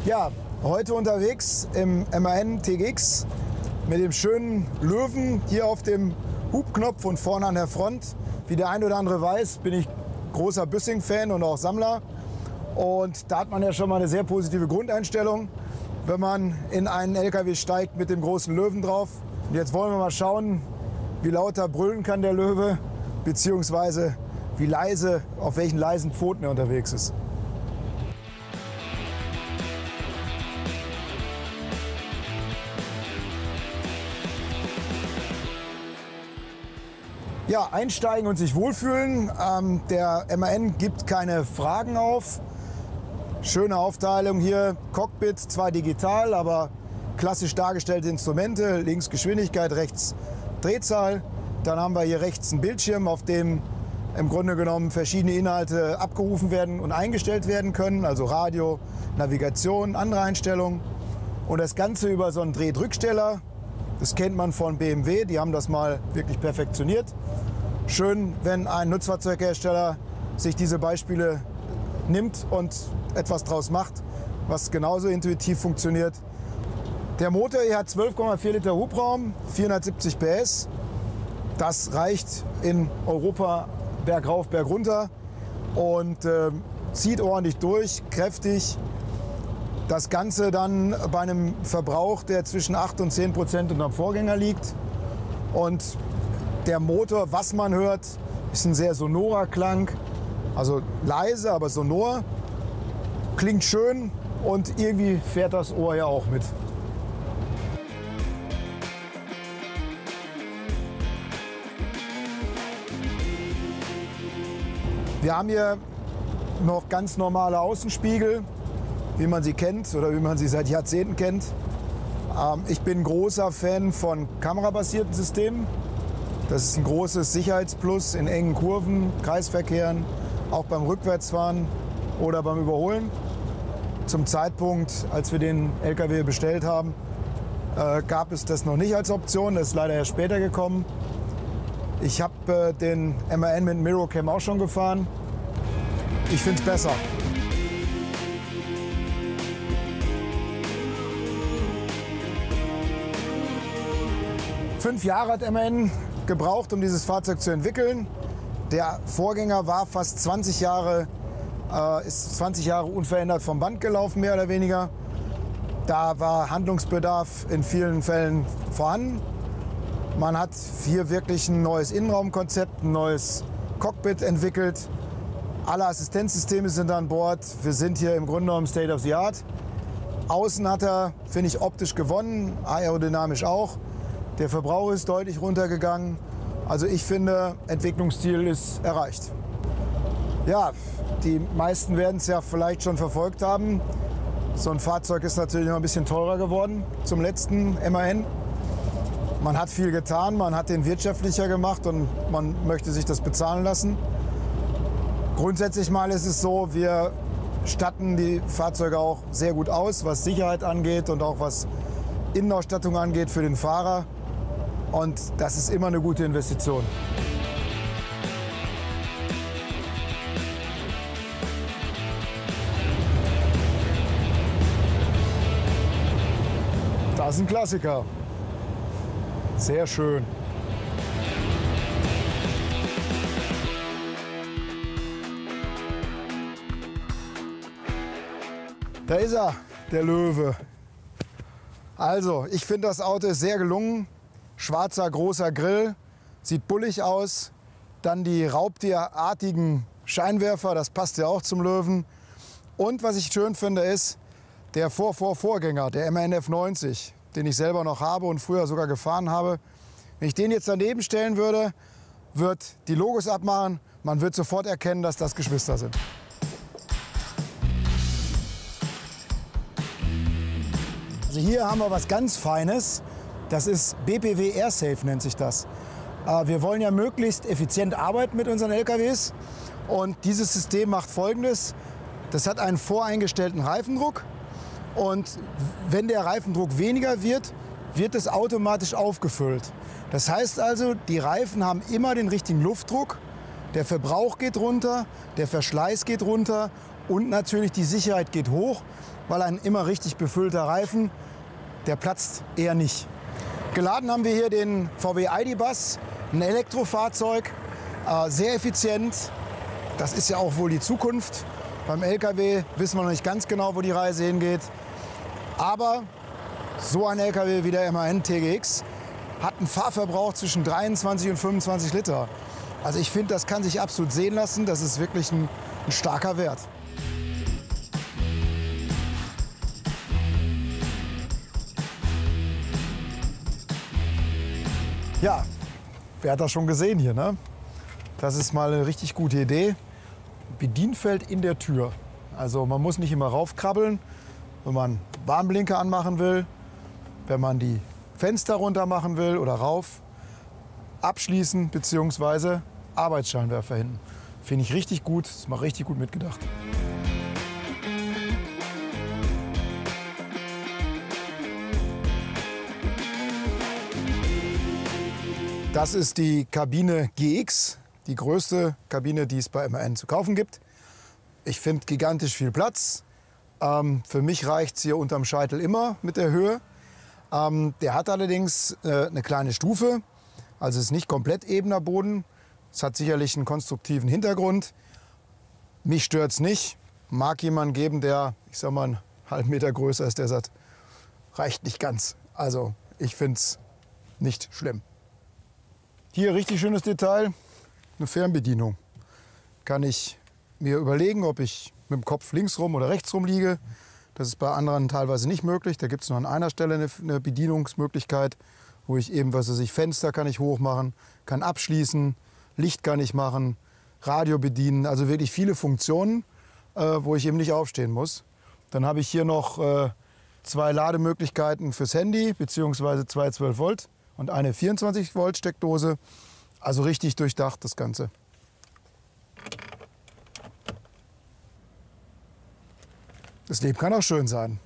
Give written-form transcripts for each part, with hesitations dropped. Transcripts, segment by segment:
Ja, heute unterwegs im MAN TGX mit dem schönen Löwen hier auf dem Hubknopf und vorne an der Front. Wie der ein oder andere weiß, bin ich großer Büssing-Fan und auch Sammler. Und da hat man ja schon mal eine sehr positive Grundeinstellung, wenn man in einen LKW steigt mit dem großen Löwen drauf. Und jetzt wollen wir mal schauen, wie lauter brüllen kann der Löwe, beziehungsweise wie leise, auf welchen leisen Pfoten er unterwegs ist. Ja, einsteigen und sich wohlfühlen. Der MAN gibt keine Fragen auf. Schöne Aufteilung hier, Cockpit, zwar digital, aber klassisch dargestellte Instrumente. Links Geschwindigkeit, rechts Drehzahl. Dann haben wir hier rechts einen Bildschirm, auf dem im Grunde genommen verschiedene Inhalte abgerufen werden und eingestellt werden können. Also Radio, Navigation, andere Einstellungen. Und das Ganze über so einen Drehdrücksteller. Das kennt man von BMW, die haben das mal wirklich perfektioniert. Schön, wenn ein Nutzfahrzeughersteller sich diese Beispiele nimmt und etwas draus macht, was genauso intuitiv funktioniert. Der Motor hier hat 12,4 Liter Hubraum, 470 PS. Das reicht in Europa bergauf, bergunter und zieht ordentlich durch, kräftig. Das Ganze dann bei einem Verbrauch, der zwischen 8 und 10% unterm Vorgänger liegt. Und der Motor, was man hört, ist ein sehr sonorer Klang. Also leise, aber sonor. Klingt schön und irgendwie fährt das Ohr ja auch mit. Wir haben hier noch ganz normale Außenspiegel, wie man sie kennt oder wie man sie seit Jahrzehnten kennt. Ich bin großer Fan von kamerabasierten Systemen. Das ist ein großes Sicherheitsplus in engen Kurven, Kreisverkehren, auch beim Rückwärtsfahren oder beim Überholen. Zum Zeitpunkt, als wir den LKW bestellt haben, gab es das noch nicht als Option. Das ist leider erst später gekommen. Ich habe den MAN mit Mirrorcam auch schon gefahren. Ich finde es besser. Fünf Jahre hat MAN gebraucht, um dieses Fahrzeug zu entwickeln. Der Vorgänger war fast 20 Jahre, ist 20 Jahre unverändert vom Band gelaufen, mehr oder weniger. Da war Handlungsbedarf in vielen Fällen vorhanden. Man hat hier wirklich ein neues Innenraumkonzept, ein neues Cockpit entwickelt. Alle Assistenzsysteme sind an Bord. Wir sind hier im Grunde genommen State of the Art. Außen hat er, finde ich, optisch gewonnen, aerodynamisch auch. Der Verbrauch ist deutlich runtergegangen. Also ich finde, Entwicklungsziel ist erreicht. Ja, die meisten werden es ja vielleicht schon verfolgt haben. So ein Fahrzeug ist natürlich noch ein bisschen teurer geworden zum letzten MAN. Man hat viel getan, man hat den wirtschaftlicher gemacht und man möchte sich das bezahlen lassen. Grundsätzlich mal ist es so, wir statten die Fahrzeuge auch sehr gut aus, was Sicherheit angeht und auch was Innenausstattung angeht für den Fahrer. Und das ist immer eine gute Investition. Das ist ein Klassiker. Sehr schön. Da ist er, der Löwe. Also, ich finde, das Auto ist sehr gelungen. Schwarzer, großer Grill, sieht bullig aus. Dann die raubtierartigen Scheinwerfer, das passt ja auch zum Löwen. Und was ich schön finde, ist der Vorgänger, der MAN F90, den ich selber noch habe und früher sogar gefahren habe. Wenn ich den jetzt daneben stellen würde, wird die Logos abmachen. Man wird sofort erkennen, dass das Geschwister sind. Also hier haben wir was ganz Feines. Das ist BPW AirSafe, nennt sich das. Wir wollen ja möglichst effizient arbeiten mit unseren LKWs. Und dieses System macht Folgendes. Das hat einen voreingestellten Reifendruck. Und wenn der Reifendruck weniger wird, wird es automatisch aufgefüllt. Das heißt also, die Reifen haben immer den richtigen Luftdruck. Der Verbrauch geht runter, der Verschleiß geht runter Und natürlich die Sicherheit geht hoch, weil ein immer richtig befüllter Reifen, der platzt eher nicht. Geladen haben wir hier den VW ID.Buzz, ein Elektrofahrzeug, sehr effizient. Das ist ja auch wohl die Zukunft. Beim LKW wissen wir noch nicht ganz genau, wo die Reise hingeht. Aber so ein LKW wie der MAN TGX hat einen Fahrverbrauch zwischen 23 und 25 Liter. Also ich finde, das kann sich absolut sehen lassen. Das ist wirklich ein starker Wert. Ja, wer hat das schon gesehen hier, ne? Das ist mal eine richtig gute Idee. Bedienfeld in der Tür. Also man muss nicht immer raufkrabbeln, wenn man Warnblinker anmachen will, wenn man die Fenster runter machen will oder rauf, abschließen bzw. Arbeitsscheinwerfer hin. Finde ich richtig gut, ist mal richtig gut mitgedacht. Das ist die Kabine GX, die größte Kabine, die es bei MAN zu kaufen gibt. Ich finde gigantisch viel Platz. Für mich reicht es hier unterm Scheitel immer mit der Höhe. Der hat allerdings eine kleine Stufe, also es ist nicht komplett ebener Boden. Es hat sicherlich einen konstruktiven Hintergrund. Mich stört es nicht. Mag jemand geben, der, ich sag mal, einen halben Meter größer ist, der sagt, reicht nicht ganz. Also ich finde es nicht schlimm. Hier richtig schönes Detail, eine Fernbedienung. Kann ich mir überlegen, ob ich mit dem Kopf links rum oder rechts rum liege. Das ist bei anderen teilweise nicht möglich. Da gibt es nur an einer Stelle eine Bedienungsmöglichkeit, wo ich eben, was weiß ich, Fenster kann ich hochmachen, kann abschließen, Licht kann ich machen, Radio bedienen. Also wirklich viele Funktionen, wo ich eben nicht aufstehen muss. Dann habe ich hier noch 2 Lademöglichkeiten fürs Handy, beziehungsweise 2 12 Volt und eine 24 Volt Steckdose. Also richtig durchdacht das Ganze. Das Leben kann auch schön sein.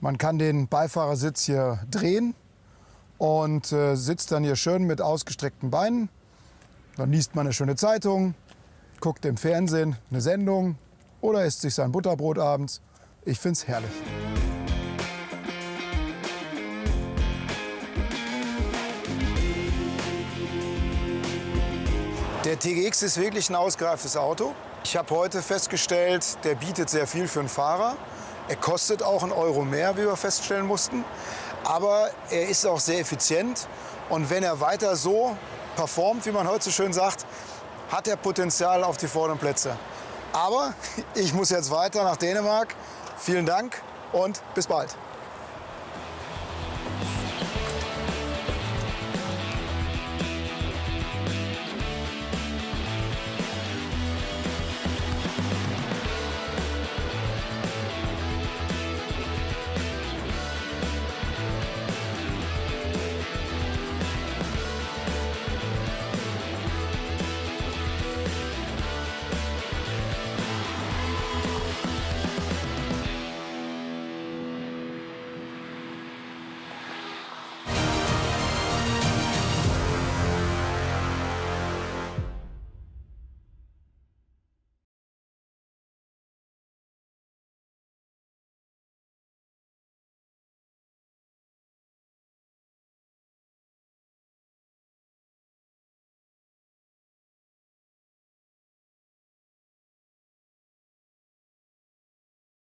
Man kann den Beifahrersitz hier drehen und sitzt dann hier schön mit ausgestreckten Beinen. Dann liest man eine schöne Zeitung, guckt im Fernsehen eine Sendung oder isst sich sein Butterbrot abends. Ich find's herrlich. Der TGX ist wirklich ein ausgereiftes Auto. Ich habe heute festgestellt, der bietet sehr viel für einen Fahrer. Er kostet auch einen Euro mehr, wie wir feststellen mussten. Aber er ist auch sehr effizient. Und wenn er weiter so performt, wie man heute so schön sagt, hat er Potenzial auf die vorderen Plätze. Aber ich muss jetzt weiter nach Dänemark. Vielen Dank und bis bald.